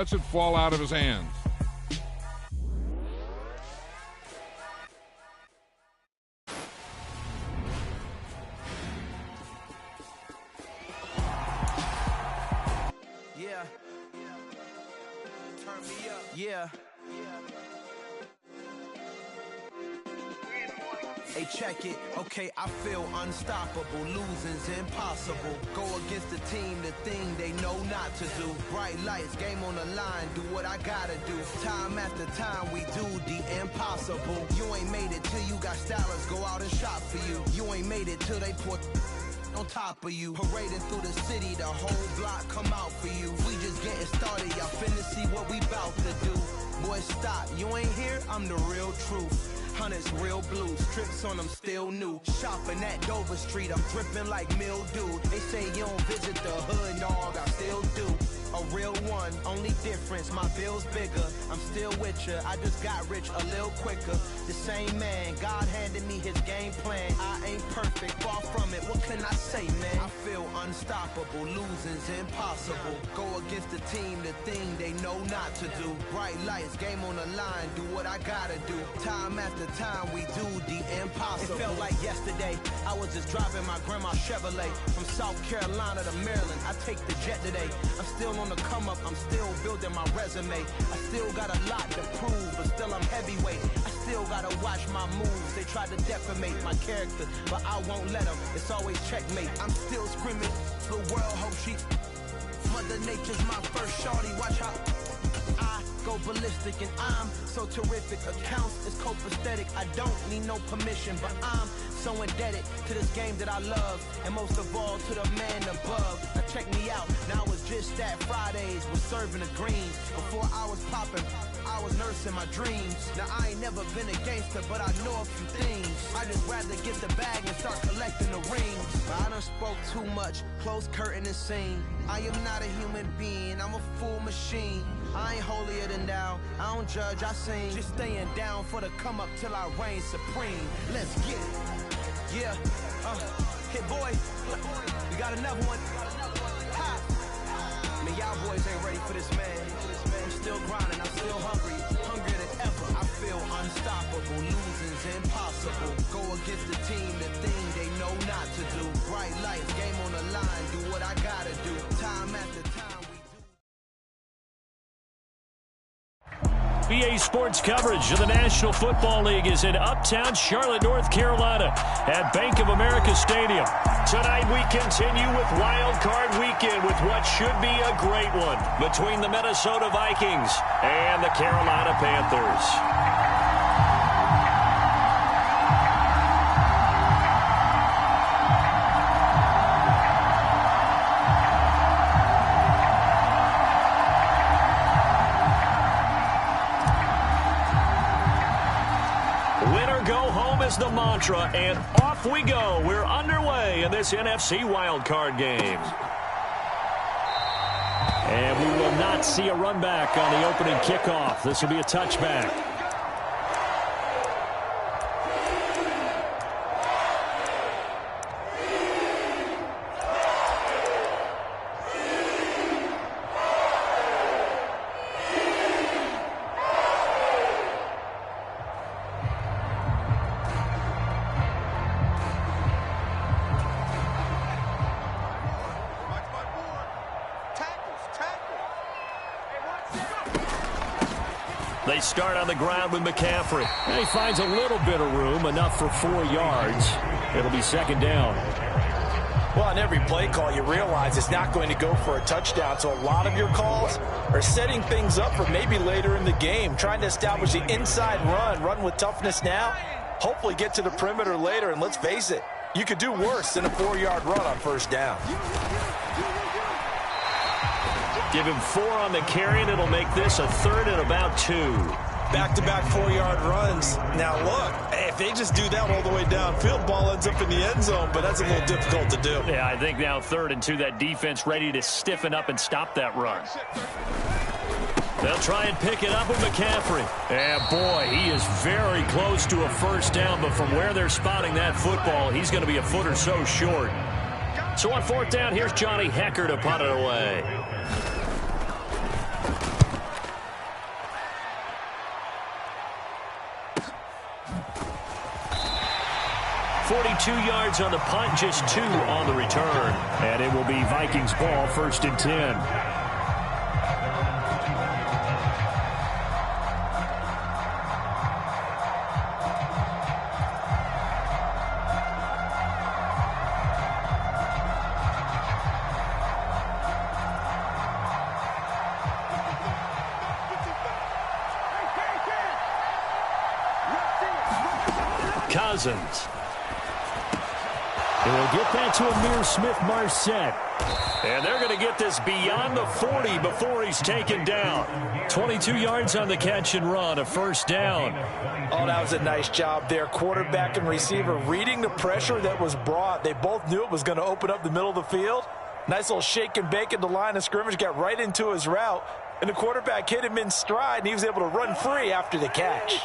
lets it fall out of his hands. Yeah. Turn me up. Yeah. Hey, check it. Okay, I feel unstoppable. Losing's impossible. Go against the team, the thing they know not to do. Bright lights, game on the line, do what I gotta do. Time after time, we do the impossible. You ain't made it till you got stylers go out and shop for you. You ain't made it till they put on top of you. Parading through the city, the whole block come out for you. We just getting started, y'all finna see what we bout to do. Boy, stop, you ain't here, I'm the real truth. Hunters real blue, strips on them still new. Shopping at Dover Street, I'm dripping like mildew. They say you don't visit the hood, dog, I still do. A real one, only difference, my bill's bigger. I'm still with ya, I just got rich a little quicker. The same man, God handed me his game plan. I ain't perfect, far from it, what can I say, man? I feel unstoppable, losing's impossible. Go against the team, the thing they know not to do. Bright lights, game on the line, do what I gotta do. Time after time, we do the impossible. It felt like yesterday, I was just driving my grandma's Chevrolet. From South Carolina to Maryland, I take the jet today. I'm still on the come up, I'm still building my resume. I still got a lot to prove, but still I'm heavyweight. I still gotta watch my moves. They tried to defamate my character, but I won't let them. It's always checkmate. I'm still screaming, the world hope she. Mother Nature's my first shorty, watch how I go ballistic, and I'm so terrific. Accounts is copacetic. I don't need no permission, but I'm so indebted to this game that I love, and most of all to the man above. Now check me out, now it's just that Fridays was serving the greens. Before I was popping, I was nursing my dreams. Now I ain't never been a gangster, but I know a few things. I just rather get the bag and start collecting the rings. But I done spoke too much, close curtain and scene. I am not a human being, I'm a full machine. I ain't holier than thou, I don't judge, I sing. Just staying down for the come up till I reign supreme. Let's get it. Yeah, hit boy, we got another one. Ha. Man, y'all boys ain't ready for this, man. I'm still grinding, I'm still hungry, hungrier than ever. I feel unstoppable, losing's impossible. Go against the team, the thing they know not to do. Bright lights, game on the line, do what I gotta do. Time after time. BA Sports coverage of the National Football League is in Uptown Charlotte, North Carolina at Bank of America Stadium. Tonight we continue with Wild Card Weekend with what should be a great one between the Minnesota Vikings and the Carolina Panthers. The mantra, and off we go. We're underway in this NFC wildcard game. And we will not see a run back on the opening kickoff. This will be a touchback. They start on the ground with McCaffrey. And he finds a little bit of room, enough for 4 yards. It'll be second down. Well, on every play call, you realize it's not going to go for a touchdown. So a lot of your calls are setting things up for maybe later in the game, trying to establish the inside run with toughness now, hopefully get to the perimeter later. And let's face it, you could do worse than a 4-yard run on first down. Give him 4 on the carry, and it'll make this a third and about 2. Back-to-back 4-yard runs. Now, look, if they just do that all the way downfield, ball ends up in the end zone, but that's a little difficult to do. Yeah, I think now 3rd and 2, that defense ready to stiffen up and stop that run. They'll try and pick it up with McCaffrey. And, boy, he is very close to a first down, but from where they're spotting that football, he's going to be a foot or so short. So on 4th down, here's Johnny Hecker to punt it away. 42 yards on the punt, just 2 on the return. And it will be Vikings ball, 1st and 10. Cousins. And he'll get that to Amir Smith-Marset. And they're going to get this beyond the 40 before he's taken down. 22 yards on the catch and run, a 1st down. Oh, that was a nice job there. Quarterback and receiver reading the pressure that was brought. They both knew it was going to open up the middle of the field. Nice little shake and bake at the line of scrimmage, got right into his route. And the quarterback hit him in stride, and he was able to run free after the catch.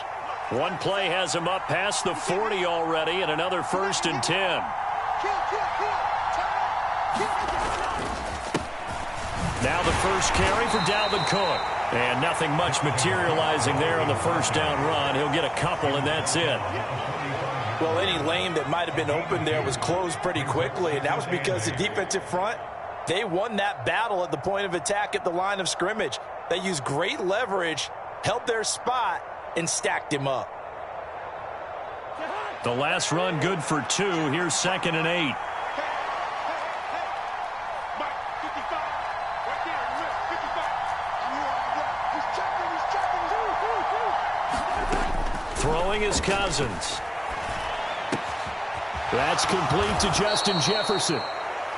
One play has him up past the 40 already, and another 1st and 10. Now the first carry for Dalvin Cook. And nothing much materializing there on the 1st down run. He'll get a couple, and that's it. Well, any lane that might have been open there was closed pretty quickly, and that was because the defensive front, they won that battle at the point of attack at the line of scrimmage. They used great leverage, held their spot, and stacked him up. The last run good for 2. Here's 2nd and 8. Throwing is Cousins. That's complete to Justin Jefferson.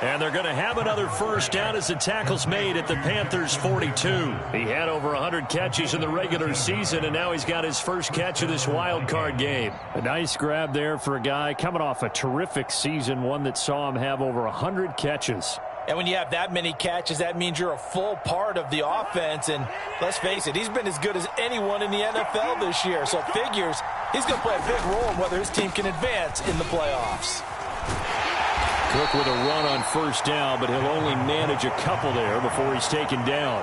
And they're going to have another 1st down as the tackle's made at the Panthers' 42. He had over 100 catches in the regular season, and now he's got his first catch of this wild card game. A nice grab there for a guy coming off a terrific season, one that saw him have over 100 catches. And when you have that many catches, that means you're a full part of the offense. And let's face it, he's been as good as anyone in the NFL this year. So it figures he's going to play a big role in whether his team can advance in the playoffs. Cook with a run on 1st down, but he'll only manage a couple there before he's taken down.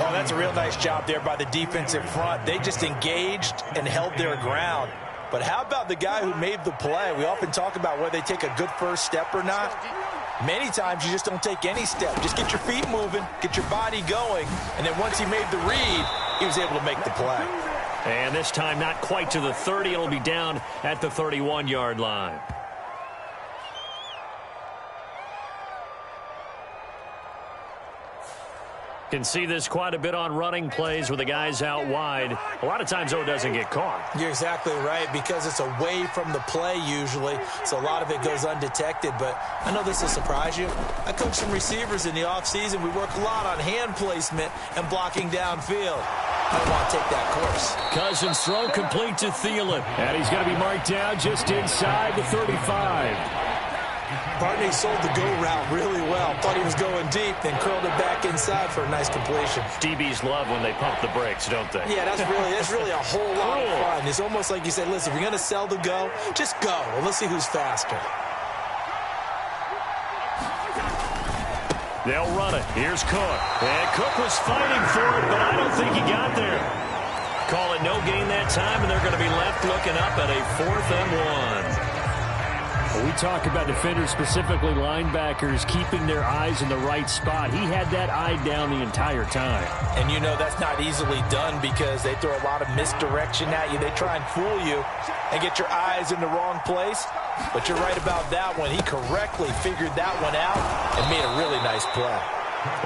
Oh, that's a real nice job there by the defensive front. They just engaged and held their ground. But how about the guy who made the play? We often talk about whether they take a good first step or not. Many times you just don't take any step. Just get your feet moving, get your body going, and then once he made the read, he was able to make the play. And this time not quite to the 30. It'll be down at the 31-yard line. Can see this quite a bit on running plays with the guys out wide. A lot of times, though, it doesn't get caught. You're exactly right, because it's away from the play usually, so a lot of it goes undetected. But I know this will surprise you. I coach some receivers in the offseason. We work a lot on hand placement and blocking downfield. I don't want to take that course. Cousins throw complete to Thielen. And he's going to be marked down just inside the 35. Partney sold the go route really well. Thought he was going deep, then curled it back inside for a nice completion. DBs love when they pump the brakes, don't they? Yeah, that's really a whole lot of fun. It's almost like you said, listen, if you're going to sell the go, just go. Well, let's see who's faster. They'll run it. Here's Cook. And Cook was fighting for it, but I don't think he got there. Call it no gain that time, and they're going to be left looking up at a 4th and 1. We talk about defenders, specifically linebackers, keeping their eyes in the right spot. He had that eye down the entire time. And you know that's not easily done because they throw a lot of misdirection at you. They try and fool you and get your eyes in the wrong place. But you're right about that one. He correctly figured that one out and made a really nice play.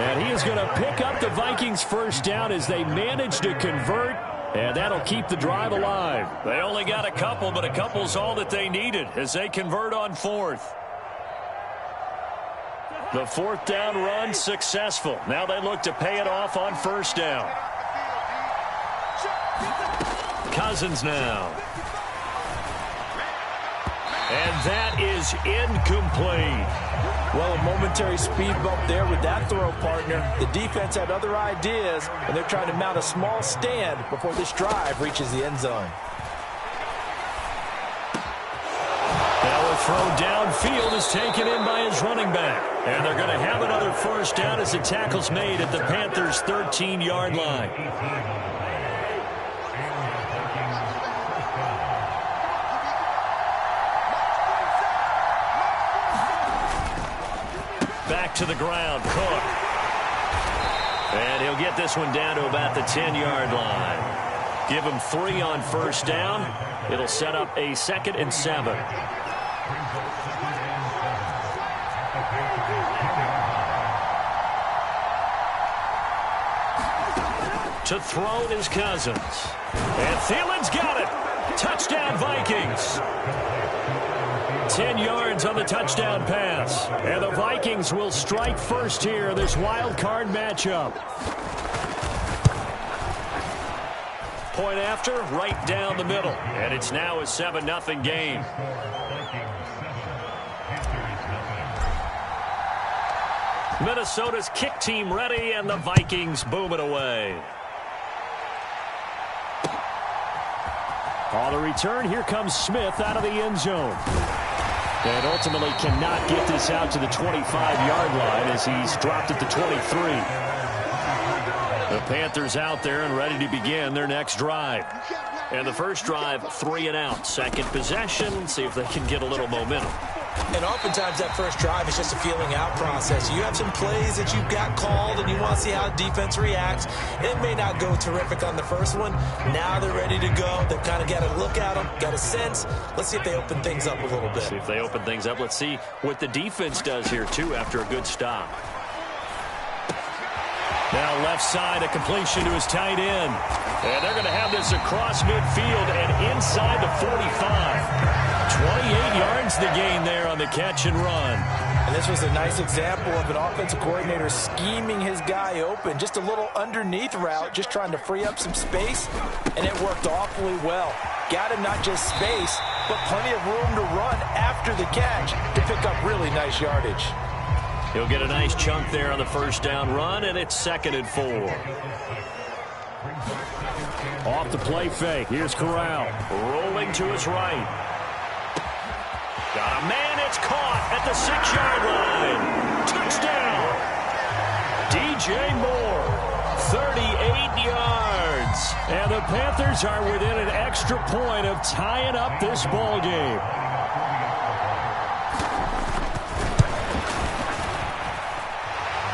And he is going to pick up the Vikings' 1st down as they manage to convert. And that'll keep the drive alive. They only got a couple, but a couple's all that they needed as they convert on 4th. The 4th down run successful. Now they look to pay it off on 1st down. Cousins now. And that is incomplete. Well, a momentary speed bump there with that throw, partner. The defense had other ideas, and they're trying to mount a small stand before this drive reaches the end zone. Now a throw downfield is taken in by his running back. And they're going to have another 1st down as the tackle's made at the Panthers' 13-yard line. back to the ground. Cook. And he'll get this one down to about the 10-yard line. Give him 3 on first down. It'll set up a 2nd and 7. To throw is Cousins. And Thielen's got it. Touchdown, Vikings. 10 yards on the touchdown pass. And the Vikings will strike first here in this wild card matchup. Point after, right down the middle. And it's now a 7-0 game. Minnesota's kick team ready, and the Vikings boom it away. On the return, here comes Smith out of the end zone. And ultimately cannot get this out to the 25-yard line as he's dropped at the 23. The Panthers out there and ready to begin their next drive. And the first drive, 3 and out. Second possession, see if they can get a little momentum. And oftentimes that first drive is just a feeling out process. You have some plays that you've got called and you want to see how the defense reacts. It may not go terrific on the first one. Now they're ready to go. They've kind of got to look at them, got a sense. Let's see if they open things up a little bit. See if they open things up. Let's see what the defense does here, too, after a good stop. Now left side, a completion to his tight end. And they're going to have this across midfield and inside the 45. 28 yards the gain there on the catch and run. And this was a nice example of an offensive coordinator scheming his guy open. Just a little underneath route, just trying to free up some space, and it worked awfully well. Got him not just space, but plenty of room to run after the catch to pick up really nice yardage. He'll get a nice chunk there on the first down run, and it's 2nd and 4. Off the play fake. Here's Corral. Rolling to his right. Got a man. It's caught at the 6-yard line. Touchdown. DJ Moore. 38 yards. And the Panthers are within an extra point of tying up this ball game.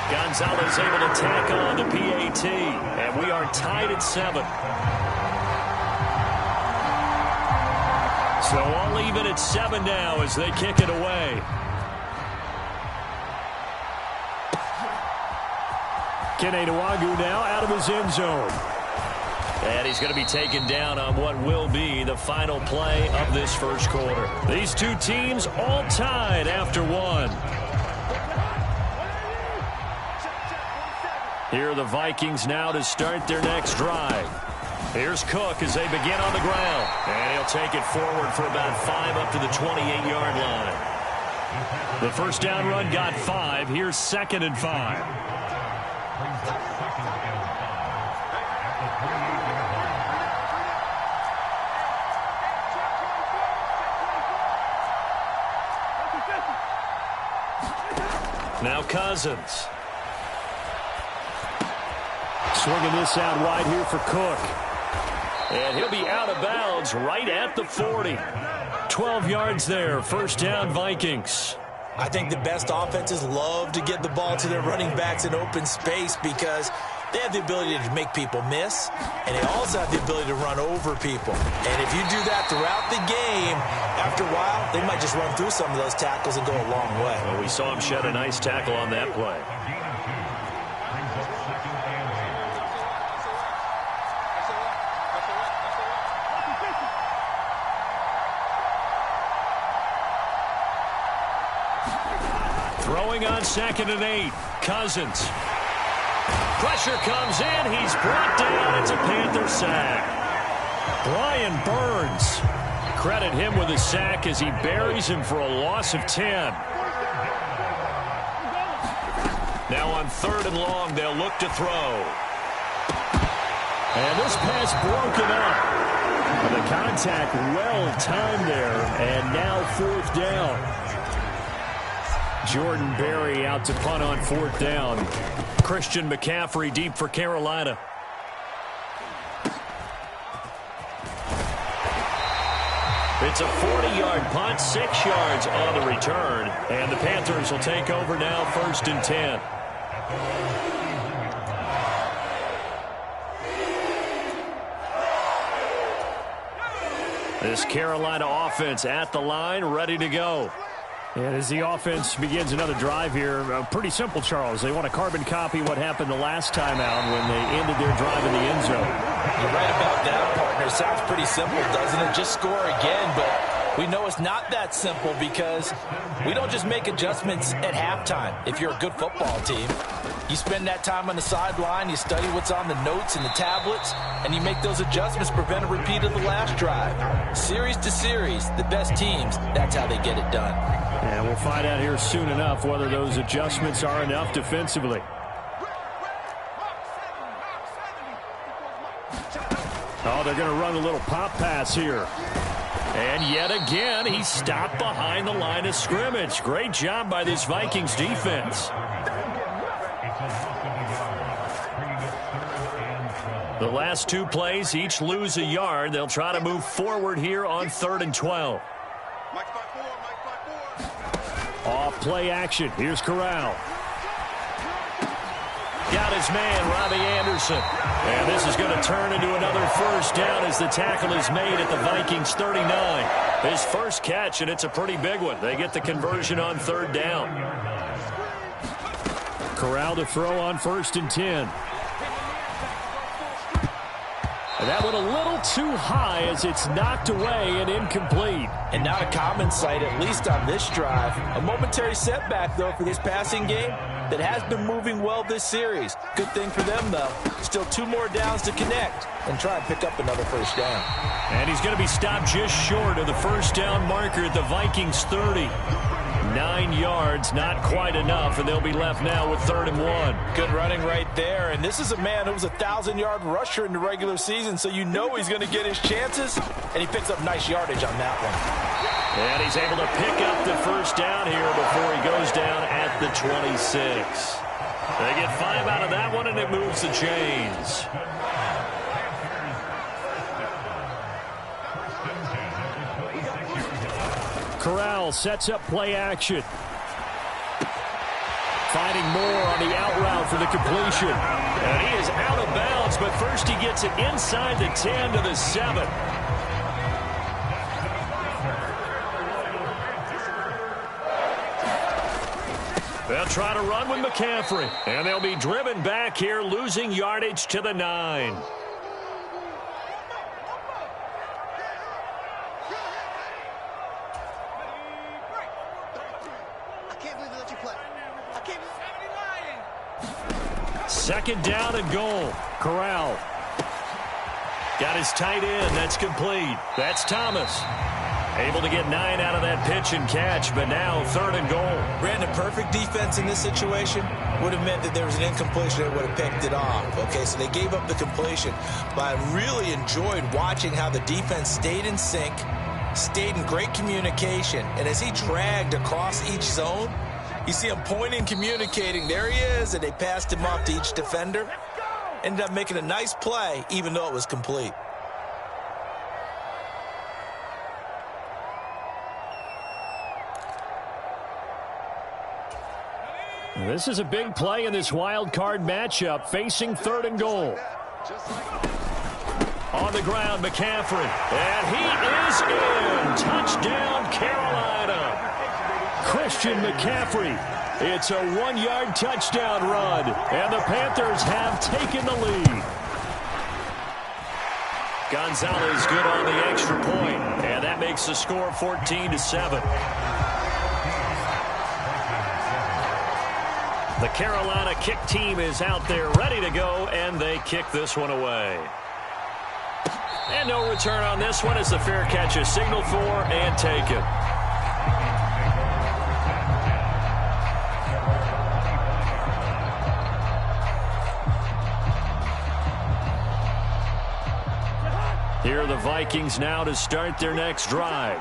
Gonzalez able to tack on the PAT. And we are tied at 7. So all even at 7 now as they kick it away. Kene Nwangwu now out of his end zone. And he's going to be taken down on what will be the final play of this first quarter. These two teams all tied after 1. Here are the Vikings now to start their next drive. Here's Cook as they begin on the ground. And he'll take it forward for about 5 up to the 28-yard line. The first down run got 5. Here's 2nd and 5. Now Cousins. Swinging this out wide here for Cook. And he'll be out of bounds right at the 40. 12 yards there. First down, Vikings. I think the best offenses love to get the ball to their running backs in open space because they have the ability to make people miss, and they also have the ability to run over people. And if you do that throughout the game, after a while, they might just run through some of those tackles and go a long way. Well, we saw him shed a nice tackle on that play. Throwing on 2nd and 8. Cousins. Pressure comes in. He's brought down. It's a Panther sack. Brian Burns. Credit him with a sack as he buries him for a loss of 10. Now on 3rd and long, they'll look to throw. And this pass broken up. The contact well timed there. And now 4th down. Jordan Berry out to punt on 4th down. Christian McCaffrey deep for Carolina. It's a 40-yard punt, 6 yards on the return. And the Panthers will take over now, 1st and 10. This Carolina offense at the line, ready to go. And as the offense begins another drive here, pretty simple, Charles. They want to carbon copy what happened the last time out when they ended their drive in the end zone. You're right about that, partner. Sounds pretty simple, doesn't it? Just score again, but we know it's not that simple because we don't just make adjustments at halftime. If you're a good football team, you spend that time on the sideline, you study what's on the notes and the tablets, and you make those adjustments, prevent a repeat of the last drive. Series to series, the best teams, that's how they get it done. And we'll find out here soon enough whether those adjustments are enough defensively. Oh, they're going to run a little pop pass here. And yet again, he's stopped behind the line of scrimmage. Great job by this Vikings defense. The last 2 plays, each lose a yard. They'll try to move forward here on 3rd and 12. Off play action. Here's Corral. Got his man, Robbie Anderson. And this is going to turn into another 1st down as the tackle is made at the Vikings 39. His first catch, and it's a pretty big one. They get the conversion on 3rd down. Corral to throw on 1st and 10. And that one a little too high as it's knocked away and incomplete. And not a common sight, at least on this drive. A momentary setback, though, for this passing game that has been moving well this series. Good thing for them, though. Still 2 more downs to connect and try and pick up another 1st down. And he's going to be stopped just short of the 1st down marker at the Vikings 30. 9 yards, not quite enough, and they'll be left now with 3rd and 1. Good running right there, and this is a man who was a 1,000-yard rusher in the regular season, so you know he's going to get his chances, and he picks up nice yardage on that one. And he's able to pick up the 1st down here before he goes down at the 26. They get 5 out of that one, and it moves the chains. Corral sets up play action. Finding more on the out route for the completion. And he is out of bounds, but first he gets it inside the 10 to the 7. They'll try to run with McCaffrey. And they'll be driven back here, losing yardage to the 9. Second down and goal. Corral. Got his tight end. That's complete. That's Thomas. Able to get 9 out of that pitch and catch, but now 3rd and goal. Brandon, perfect defense in this situation would have meant that there was an incompletion that would have picked it off. Okay, so they gave up the completion, but I really enjoyed watching how the defense stayed in sync, stayed in great communication, and as he dragged across each zone, you see him pointing, communicating. There he is, and they passed him off to each defender. Ended up making a nice play, even though it was complete. This is a big play in this wild card matchup, facing 3rd and goal. On the ground, McCaffrey. And he is in. Touchdown, Carolina. Christian McCaffrey. It's a 1-yard touchdown run, and the Panthers have taken the lead. Gonzalez good on the extra point, and that makes the score 14-7. The Carolina kick team is out there ready to go, and they kick this one away. And no return on this one as the fair catch is signaled for and taken. Here are the Vikings now to start their next drive.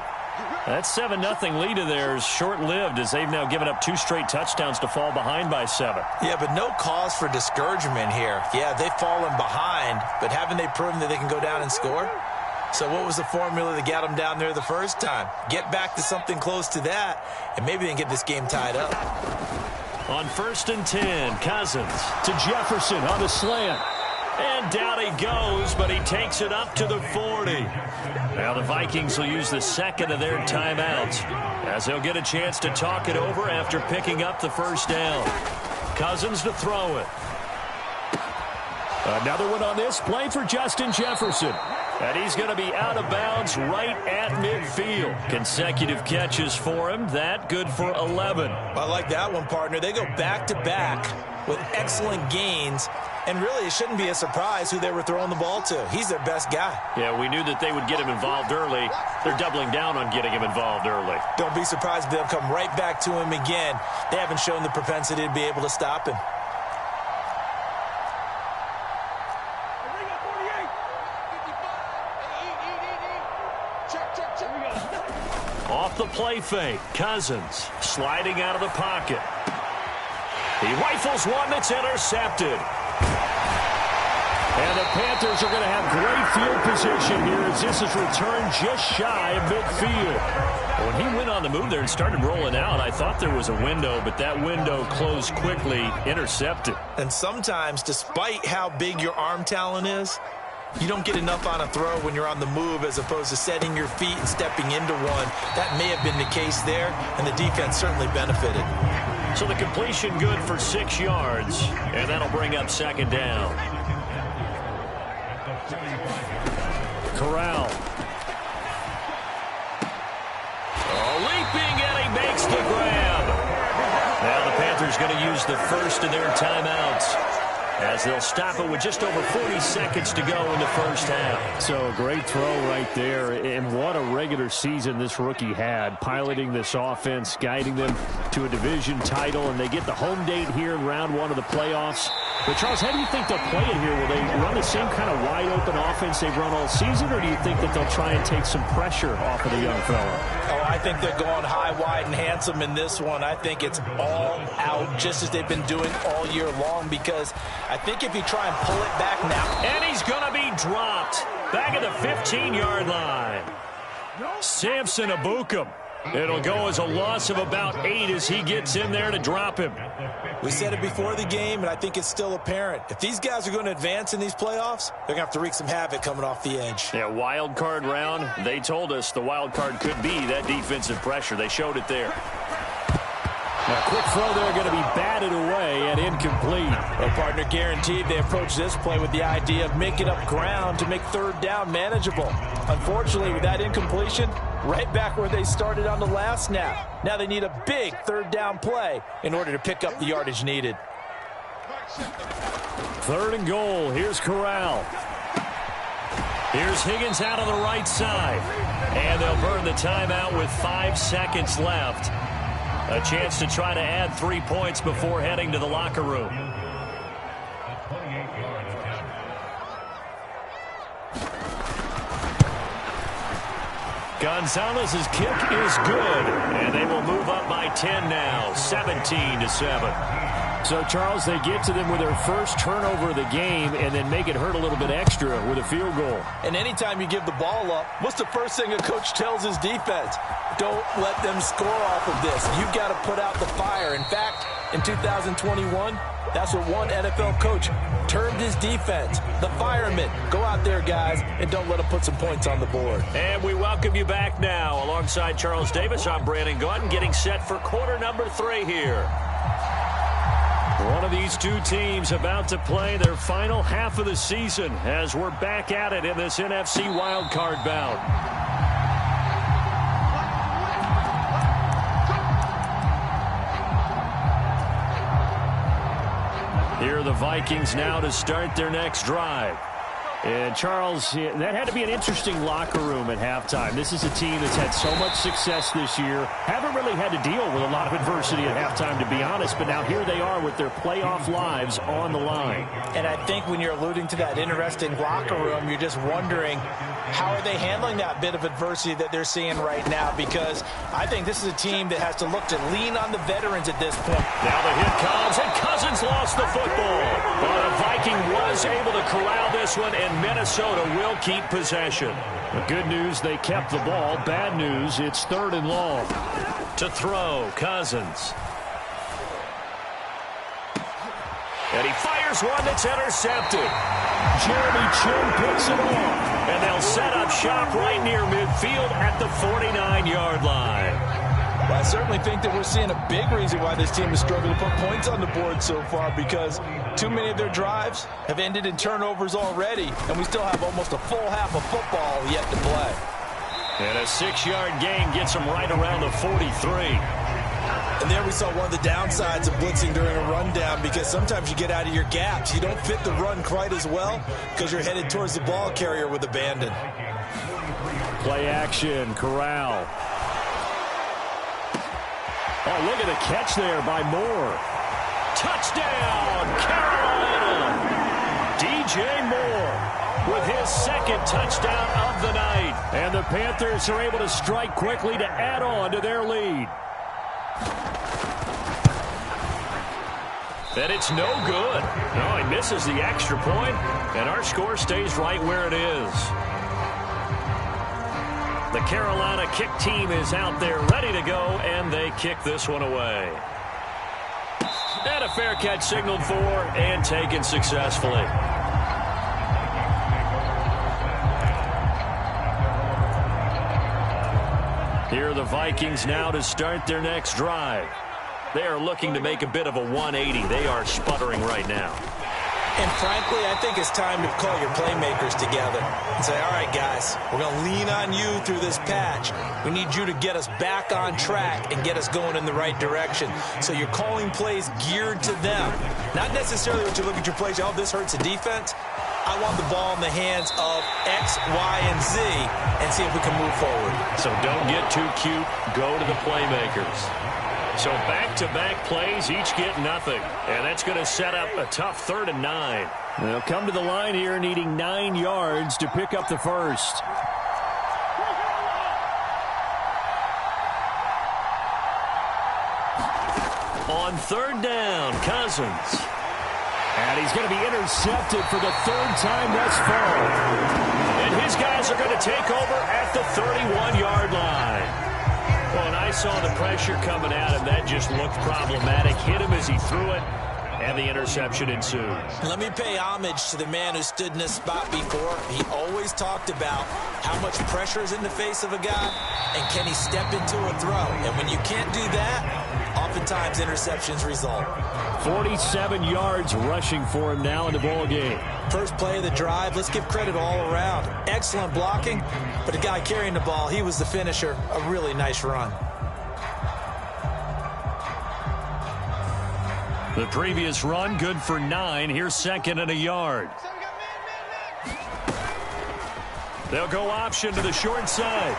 That 7-0 lead of theirs short-lived as they've now given up 2 straight touchdowns to fall behind by 7. Yeah, but no cause for discouragement here. Yeah, they've fallen behind, but haven't they proven that they can go down and score? So what was the formula that got them down there the first time? Get back to something close to that, and maybe they can get this game tied up. On 1st and 10, Cousins to Jefferson on the slant. And down he goes, but he takes it up to the 40. Now the Vikings will use the second of their timeouts as they'll get a chance to talk it over after picking up the first down. Cousins to throw it. Another one on this play for Justin Jefferson. And he's going to be out of bounds right at midfield. Consecutive catches for him. That good for 11. I like that one, partner. They go back-to-back with excellent gains. And really, it shouldn't be a surprise who they were throwing the ball to. He's their best guy. Yeah, we knew that they would get him involved early. They're doubling down on getting him involved early. Don't be surprised if they'll come right back to him again. They haven't shown the propensity to be able to stop him. Off the play fake, Cousins sliding out of the pocket. He rifles one that's intercepted. And the Panthers are going to have great field position here as this is returned just shy of midfield. When he went on the move there and started rolling out, I thought there was a window, but that window closed quickly, intercepted. And sometimes, despite how big your arm talent is, you don't get enough on a throw when you're on the move as opposed to setting your feet and stepping into one. That may have been the case there, and the defense certainly benefited. So the completion good for 6 yards, and that'll bring up second down. Corral. Leaping, and he makes the grab. Now the Panthers going to use the first of their timeouts as they'll stop it with just over 40 seconds to go in the first half. So a great throw right there, and what a regular season this rookie had, piloting this offense, guiding them to a division title, and they get the home date here in round 1 of the playoffs. But, Charles, how do you think they'll play it here? Will they run the same kind of wide-open offense they've run all season, or do you think that they'll try and take some pressure off of the young fella? Oh, I think they're going high, wide, and handsome in this one. I think it's all out, just as they've been doing all year long, because I think if you try and pull it back now. And he's going to be dropped back at the 15-yard line. Samson Abukum. It'll go as a loss of about 8 as he gets in there to drop him. We said it before the game, and I think it's still apparent. If these guys are going to advance in these playoffs, they're going to have to wreak some havoc coming off the edge. Yeah, wild card round. They told us the wild card could be that defensive pressure. They showed it there. Now, quick throw there, going to be batted away and incomplete. Well, partner, guaranteed they approach this play with the idea of making up ground to make third down manageable. Unfortunately, with that incompletion, right back where they started on the last snap. Now they need a big third down play in order to pick up the yardage needed. 3rd and goal. Here's Corral. Here's Higgins out on the right side. And they'll burn the timeout with 5 seconds left. A chance to try to add 3 points before heading to the locker room. Gonzalez's kick is good, and they will move up by 10 now, 17-7. So, Charles, they get to them with their first turnover of the game and then make it hurt a little bit extra with a field goal. And anytime you give the ball up, what's the first thing a coach tells his defense? Don't let them score off of this. You've got to put out the fire. In fact, in 2021, that's what one NFL coach termed his defense, the firemen. Go out there, guys, and don't let them put some points on the board. And we welcome you back now. Alongside Charles Davis, I'm Brandon Gaudin, getting set for quarter number 3 here. One of these two teams about to play their final half of the season as we're back at it in this NFC wildcard bout. Here are the Vikings now to start their next drive. And, Charles, that had to be an interesting locker room at halftime. This is a team that's had so much success this year. Haven't really had to deal with a lot of adversity at halftime, to be honest. But now here they are with their playoff lives on the line. And I think when you're alluding to that interesting locker room, you're just wondering, how are they handling that bit of adversity that they're seeing right now? Because I think this is a team that has to look to lean on the veterans at this point. Now the hit comes, and Cousins lost the football. But a Viking was able to corral this one, and Minnesota will keep possession. The good news, they kept the ball. Bad news, it's 3rd and long. To throw, Cousins. And he fires one that's intercepted. Jeremy Chin picks it off. And they'll set up shop right near midfield at the 49-yard line. Well, I certainly think that we're seeing a big reason why this team has struggled to put points on the board so far, because too many of their drives have ended in turnovers already, and we still have almost a full half of football yet to play. And a 6-yard gain gets them right around the 43. And there we saw one of the downsides of blitzing during a rundown, because sometimes you get out of your gaps. You don't fit the run quite as well because you're headed towards the ball carrier with abandon. Play action, Corral. Oh, look at the catch there by Moore. Touchdown, Carolina! DJ Moore with his 2nd touchdown of the night. And the Panthers are able to strike quickly to add on to their lead. And it's no good. No, he misses the extra point, and our score stays right where it is. The Carolina kick team is out there ready to go, and they kick this one away. And a fair catch signaled for and taken successfully. Here are the Vikings now to start their next drive. They are looking to make a bit of a 180. They are sputtering right now. And frankly, I think it's time to call your playmakers together and say, all right, guys, we're going to lean on you through this patch. We need you to get us back on track and get us going in the right direction. So you're calling plays geared to them. Not necessarily what you look at your plays, oh, this hurts the defense. I want the ball in the hands of X, Y, and Z and see if we can move forward. So don't get too cute. Go to the playmakers. So back-to-back plays, each get nothing. And that's going to set up a tough 3rd and 9. They'll come to the line here needing 9 yards to pick up the first. On 3rd down, Cousins. And he's going to be intercepted for the 3rd time thus far. And his guys are going to take over at the 31-yard line. Well, and I saw the pressure coming at him. That just looked problematic. Hit him as he threw it, and the interception ensued. Let me pay homage to the man who stood in this spot before. He always talked about how much pressure is in the face of a guy, and can he step into a throw. And when you can't do that, oftentimes interceptions result. 47 yards rushing for him now in the ball game. First play of the drive, let's give credit all around. Excellent blocking, but the guy carrying the ball, he was the finisher. A really nice run. The previous run, good for 9. Here's 2nd and a yard. They'll go option to the short side.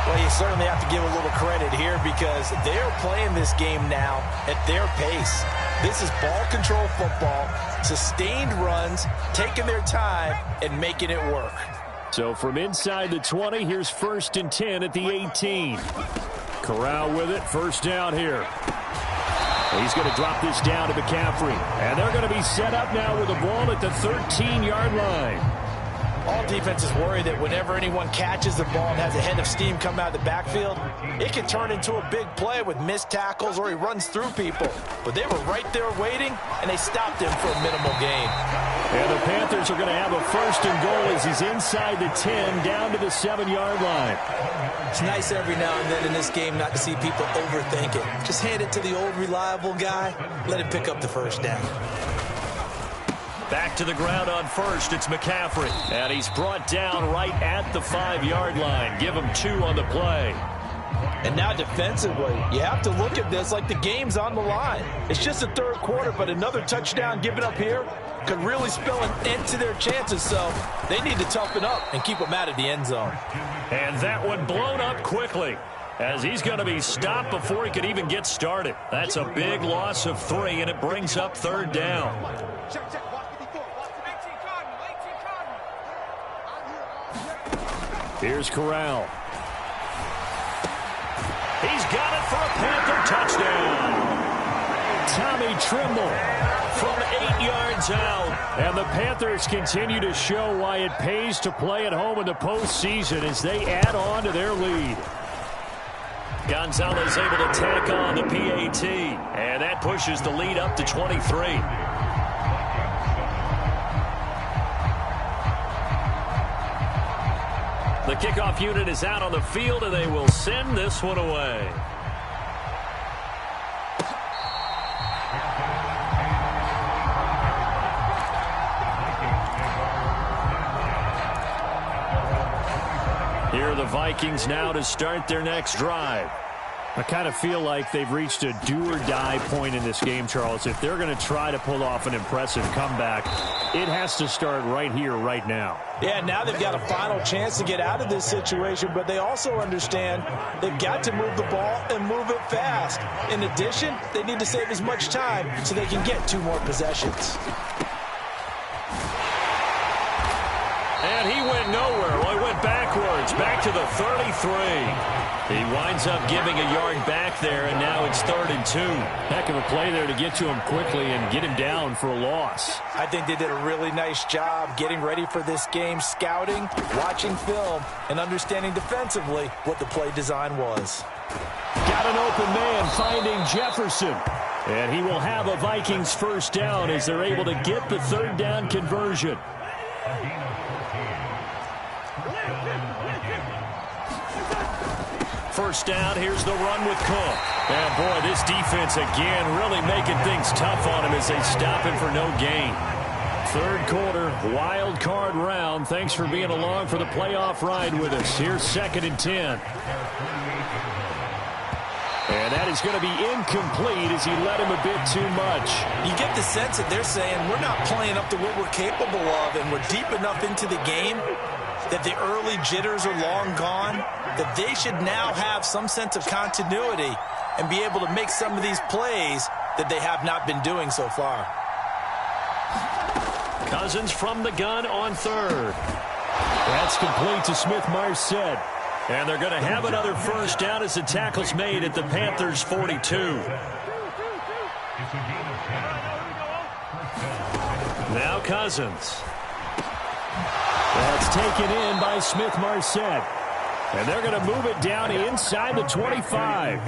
Well, you certainly have to give a little credit here because they're playing this game now at their pace. This is ball control football, sustained runs, taking their time, and making it work. So from inside the 20, here's 1st and 10 at the 18. Corral with it, 1st down here. He's going to drop this down to McCaffrey. And they're going to be set up now with the ball at the 13-yard line. All defenses worry that whenever anyone catches the ball and has a head of steam come out of the backfield, it can turn into a big play with missed tackles or he runs through people. But they were right there waiting, and they stopped him for a minimal gain. And the Panthers are going to have a 1st and goal as he's inside the 10 down to the 7-yard line. It's nice every now and then in this game not to see people overthink it. Just hand it to the old reliable guy, let him pick up the 1st down. Back to the ground on 1st, it's McCaffrey. And he's brought down right at the 5-yard line. Give him 2 on the play. And now defensively, you have to look at this like the game's on the line. It's just the 3rd quarter, but another touchdown given up here could really spell an end to their chances. So they need to toughen up and keep them out of the end zone. And that one blown up quickly as he's going to be stopped before he could even get started. That's a big loss of 3, and it brings up 3rd down. Here's Corral. He's got it for a Panther touchdown. Tommy Trimble from 8 yards out. And the Panthers continue to show why it pays to play at home in the postseason as they add on to their lead. Gonzalez able to tack on the PAT, and that pushes the lead up to 23. The kickoff unit is out on the field, and they will send this one away. Here are the Vikings now to start their next drive. I kind of feel like they've reached a do-or-die point in this game, Charles. If they're going to try to pull off an impressive comeback, it has to start right here, right now. Yeah, now they've got a final chance to get out of this situation, but they also understand they've got to move the ball and move it fast. In addition, they need to save as much time so they can get 2 more possessions. And he went nowhere. Well, he went backwards, back to the 33. He winds up giving a yard back there, and now it's 3rd and 2. Heck of a play there to get to him quickly and get him down for a loss. I think they did a really nice job getting ready for this game, scouting, watching film, and understanding defensively what the play design was. Got an open man finding Jefferson. And he will have a Vikings first down as they're able to get the 3rd down conversion. First down, here's the run with Cook. And boy, this defense again really making things tough on him as they stop him for no gain. 3rd quarter, wild card round. Thanks for being along for the playoff ride with us. Here's 2nd and 10. And that is going to be incomplete as he led him a bit too much. You get the sense that they're saying we're not playing up to what we're capable of, and we're deep enough into the game that the early jitters are long gone, that they should now have some sense of continuity and be able to make some of these plays that they have not been doing so far. Cousins from the gun on 3rd. That's complete to Smith-Marset. And they're going to have another first down as the tackle's made at the Panthers' 42. Now Cousins. That's taken in by Smith-Marset. And they're going to move it down inside the 25.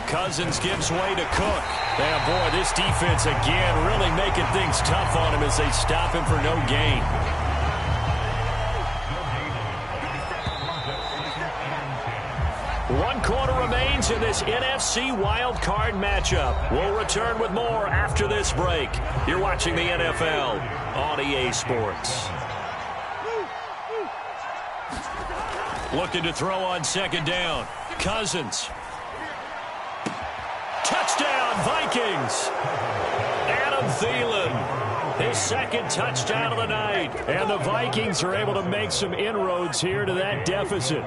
Cousins gives way to Cook. And boy, this defense again really making things tough on him as they stop him for no gain. One quarter remains in this NFC wild card matchup. We'll return with more after this break. You're watching the NFL on EA Sports. Looking to throw on 2nd down. Cousins. Touchdown, Vikings. Adam Thielen, his 2nd touchdown of the night. And the Vikings are able to make some inroads here to that deficit.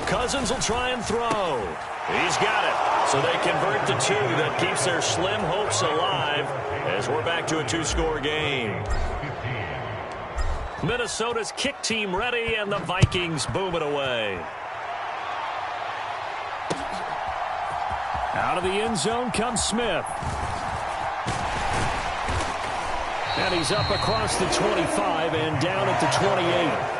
Cousins will try and throw. He's got it. So they convert the 2. That keeps their slim hopes alive as we're back to a 2-score game. Minnesota's kick team ready, and the Vikings boom it away. Out of the end zone comes Smith. And he's up across the 25 and down at the 28.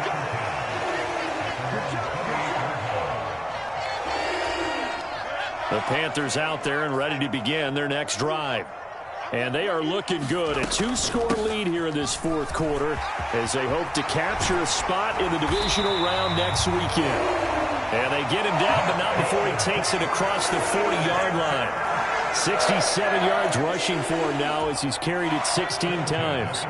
The Panthers out there and ready to begin their next drive. And they are looking good. A 2-score lead here in this 4th quarter as they hope to capture a spot in the divisional round next weekend. And they get him down, but not before he takes it across the 40-yard line. 67 yards rushing for him now as he's carried it 16 times.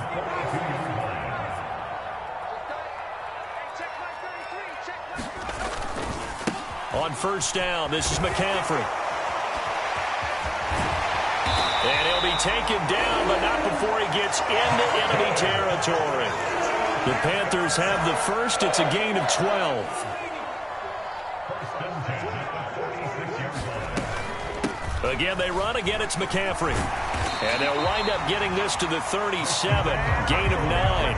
On first down, this is McCaffrey. And he'll be taken down, but not before he gets into enemy territory. The Panthers have the first. It's a gain of 12. Again, they run. Again, it's McCaffrey. And they'll wind up getting this to the 37. Gain of 9.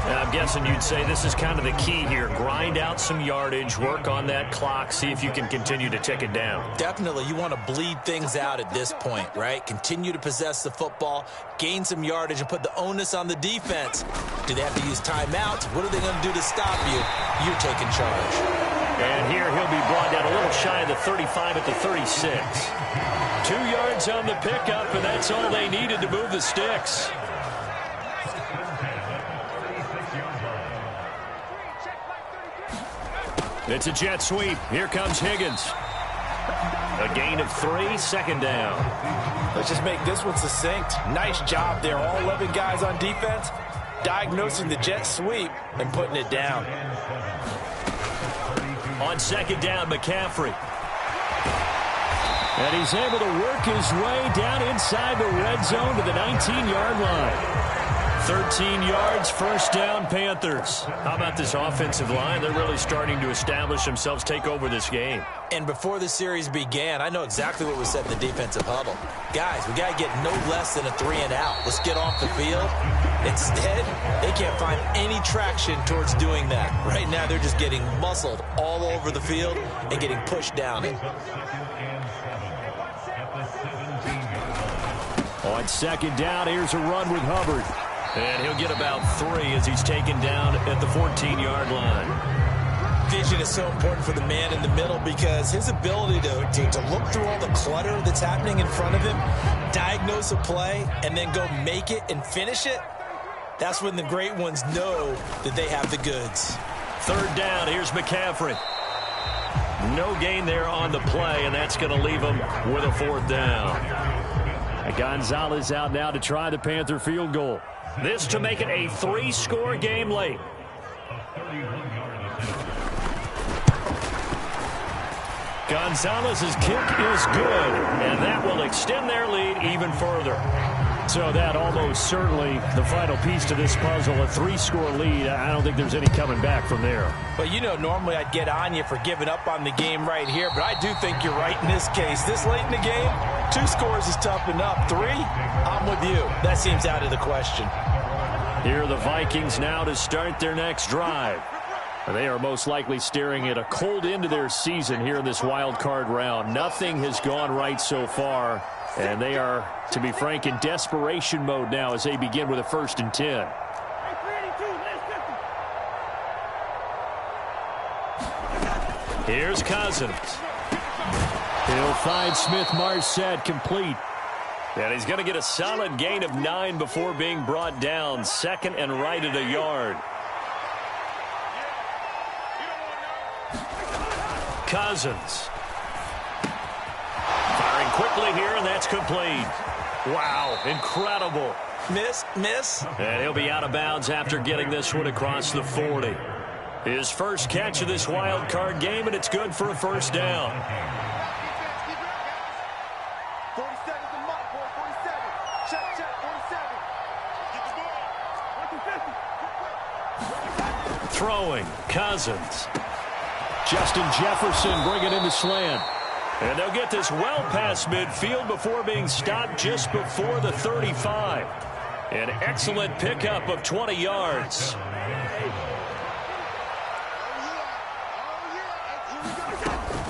I'm guessing you'd say this is kind of the key here. Grind out some yardage, work on that clock, see if you can continue to tick it down. Definitely, you want to bleed things out at this point, right? Continue to possess the football, gain some yardage, and put the onus on the defense. Do they have to use timeouts? What are they going to do to stop you? You're taking charge. And here he'll be brought down a little shy of the 35 at the 36. 2 yards on the pickup, and that's all they needed to move the sticks. It's a jet sweep. Here comes Higgins. A gain of 3, second down. Let's just make this one succinct. Nice job there. All 11 guys on defense diagnosing the jet sweep and putting it down. On second down, McCaffrey. And he's able to work his way down inside the red zone to the 19-yard line. 13 yards, first down, Panthers. How about this offensive line? They're really starting to establish themselves, take over this game. And before the series began, I know exactly what was said in the defensive huddle. Guys, we got to get no less than a 3-and-out. Let's get off the field. Instead, they can't find any traction towards doing that. Right now, they're just getting muscled all over the field and getting pushed down it. On second down, here's a run with Hubbard. And he'll get about 3 as he's taken down at the 14-yard line. Vision is so important for the man in the middle because his ability to look through all the clutter that's happening in front of him, diagnose a play, and then go make it and finish it, that's when the great ones know that they have the goods. Third down, here's McCaffrey. No gain there on the play, and that's going to leave him with a 4th down. Gonzalez out now to try the Panther field goal. This to make it a 3-score game late. Gonzalez's kick is good, and that will extend their lead even further. So that almost certainly the final piece to this puzzle, a 3-score lead. I don't think there's any coming back from there. But, you know, normally I'd get on you for giving up on the game right here, but I do think you're right in this case. This late in the game, 2 scores is tough enough. 3, I'm with you. That seems out of the question. Here are the Vikings now to start their next drive. They are most likely staring at a cold end to their season here in this wild card round. Nothing has gone right so far, and they are, to be frank, in desperation mode now as they begin with a 1st and 10. Here's Cousins. He'll find Smith-Marset complete. And he's going to get a solid gain of 9 before being brought down. 2nd and right at a yard. Cousins. Firing quickly here, and that's complete. Wow, incredible. Miss. And he'll be out of bounds after getting this one across the 40. His first catch of this wild card game, and it's good for a 1st down. 47's the mark, boy. 47. Check, 47. Throwing, Cousins. Justin Jefferson bringing in the slant. And they'll get this well past midfield before being stopped just before the 35. An excellent pickup of 20 yards.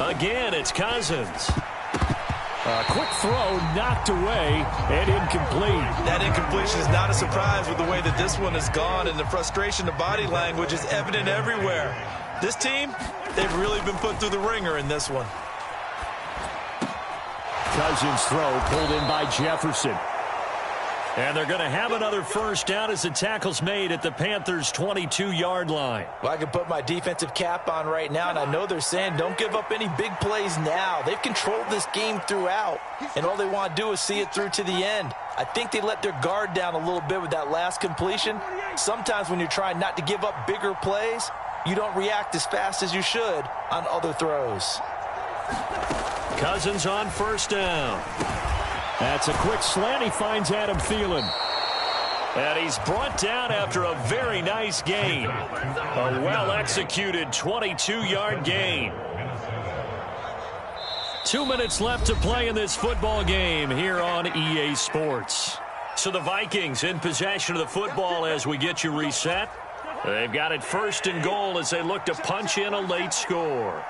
Again, it's Cousins. A quick throw knocked away and incomplete. That incompletion is not a surprise with the way that this one has gone, and the frustration of body language is evident everywhere. This team, they've really been put through the ringer in this one. Cousins' throw pulled in by Jefferson. And they're going to have another 1st down as the tackle's made at the Panthers' 22-yard line. Well, I can put my defensive cap on right now, and I know they're saying don't give up any big plays now. They've controlled this game throughout, and all they want to do is see it through to the end. I think they let their guard down a little bit with that last completion. Sometimes when you're trying not to give up bigger plays, you don't react as fast as you should on other throws. Cousins on 1st down. That's a quick slant. He finds Adam Thielen. And he's brought down after a very nice gain. A well-executed 22-yard gain. 2 minutes left to play in this football game here on EA Sports. So the Vikings in possession of the football as we get you reset. They've got it first and goal as they look to punch in a late score.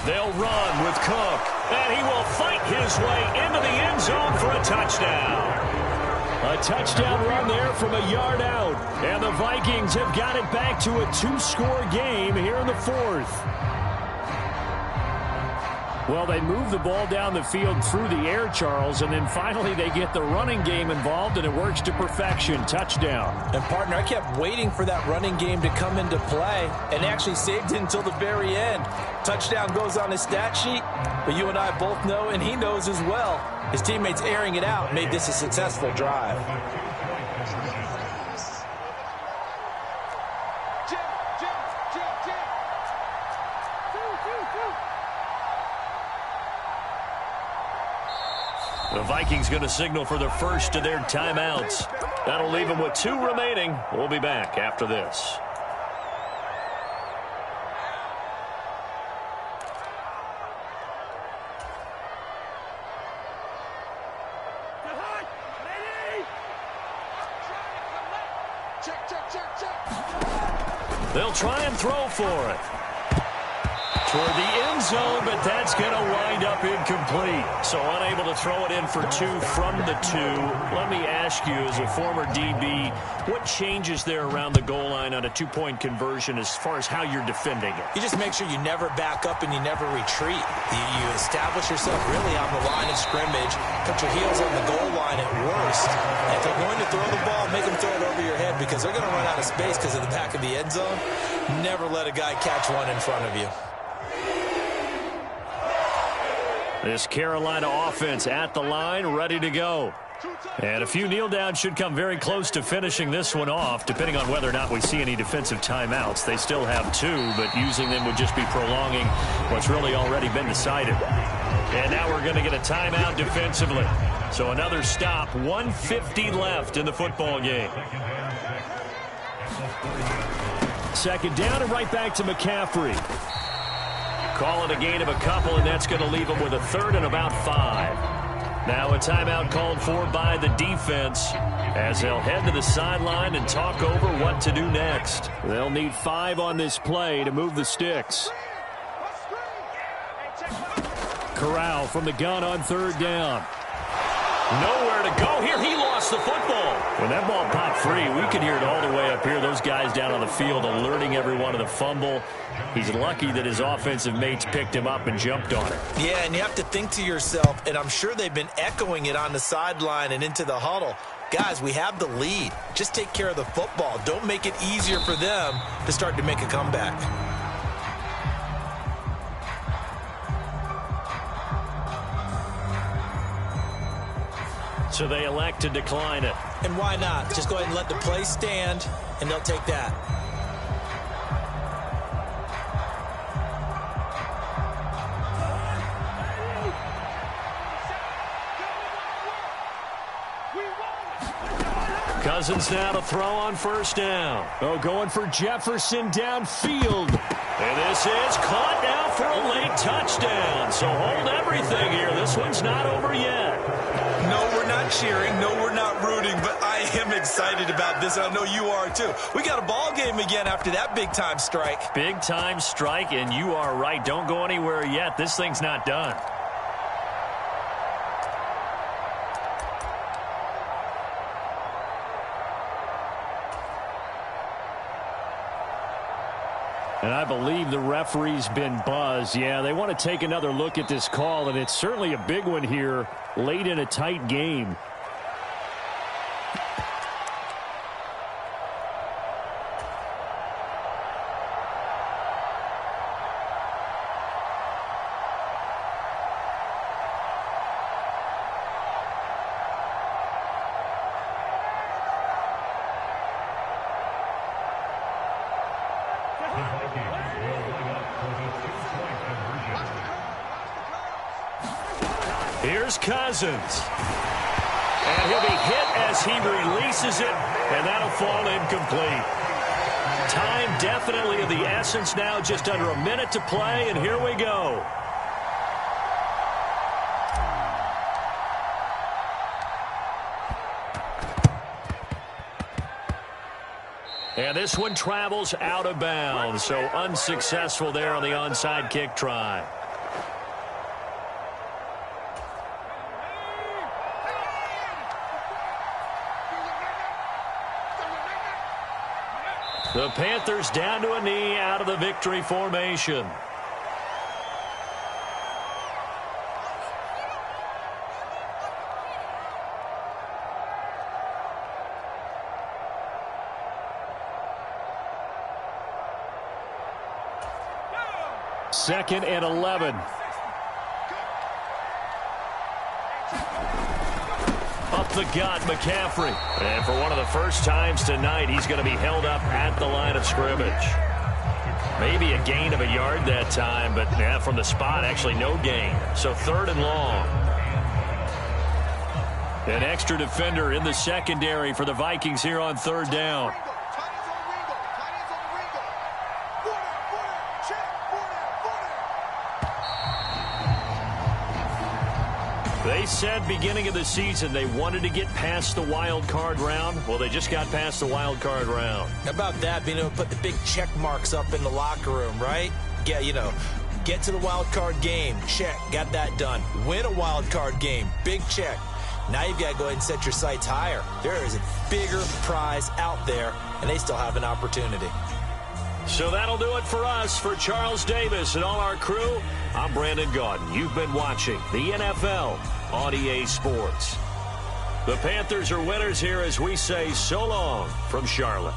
They'll run with Cook, and he will fight his way into the end zone for a touchdown. A touchdown run there from a yard out, and the Vikings have got it back to a two-score game here in the fourth. Well, they move the ball down the field through the air, Charles, and then finally they get the running game involved, and it works to perfection. Touchdown. And, partner, I kept waiting for that running game to come into play and actually saved it until the very end. Touchdown goes on his stat sheet, but you and I both know, and he knows as well, his teammates airing it out made this a successful drive. The Vikings going to signal for the first of their timeouts. That'll leave them with 2 remaining. We'll be back after this. They'll try and throw for it. Toward the end zone, but that's going to wind up incomplete. So unable to throw it in for 2 from the 2. Let me ask you, as a former DB, what changes there around the goal line on a 2-point conversion as far as how you're defending it? You just make sure you never back up and you never retreat. You establish yourself really on the line of scrimmage, put your heels on the goal line at worst. And if they're going to throw the ball, make them throw it over your head because they're going to run out of space because of the back of the end zone. Never let a guy catch one in front of you. This Carolina offense at the line, ready to go. And a few kneel downs should come very close to finishing this one off, depending on whether or not we see any defensive timeouts. They still have 2, but using them would just be prolonging what's really already been decided. And now we're going to get a timeout defensively. So another stop, 1:50 left in the football game. Second down and right back to McCaffrey. Call it a gain of a couple, and that's going to leave them with a 3rd and about 5. Now a timeout called for by the defense as they'll head to the sideline and talk over what to do next. They'll need 5 on this play to move the sticks. Corral from the gun on 3rd down. Nowhere to go here. He lost the football. When that ball popped free, we could hear it all the way up here. Those guys down on the field alerting everyone of the fumble. He's lucky that his offensive mates picked him up and jumped on it. Yeah, and you have to think to yourself, and I'm sure they've been echoing it on the sideline and into the huddle. Guys, we have the lead. Just take care of the football. Don't make it easier for them to start to make a comeback. So they elect to decline it. And why not? Just go ahead and let the play stand, and they'll take that. Cousins now to throw on 1st down. Oh, going for Jefferson downfield. And this is caught now for a late touchdown. So hold everything here. This one's not over yet. No, we're not cheering. No, we're not rooting. But I am excited about this. I know you are, too. We got a ball game again after that big-time strike. Big-time strike, and you are right. Don't go anywhere yet. This thing's not done. And I believe the referee's been buzzed. Yeah, they want to take another look at this call, and it's certainly a big one here late in a tight game. Here's Cousins. And he'll be hit as he releases it, and that'll fall incomplete. Time definitely of the essence now, just under a minute to play, and here we go. And this one travels out of bounds, so unsuccessful there on the onside kick try. The Panthers down to a knee out of the victory formation. Second and 11. Up the gut, McCaffrey. And for one of the first times tonight, he's going to be held up at the line of scrimmage. Maybe a gain of a yard that time, but from the spot, actually no gain. So 3rd and long. An extra defender in the secondary for the Vikings here on 3rd down. They said beginning of the season they wanted to get past the wild card round. Well, they just got past the wild card round. How about that, being able to put the big check marks up in the locker room, right? Get to the wild card game. Check. Got that done. Win a wild card game. Big check. Now you've got to go ahead and set your sights higher. There is a bigger prize out there, and they still have an opportunity. So that'll do it for us. For Charles Davis and all our crew, I'm Brandon Gaudin. You've been watching the NFL on EA Sports. The Panthers are winners here as we say so long from Charlotte.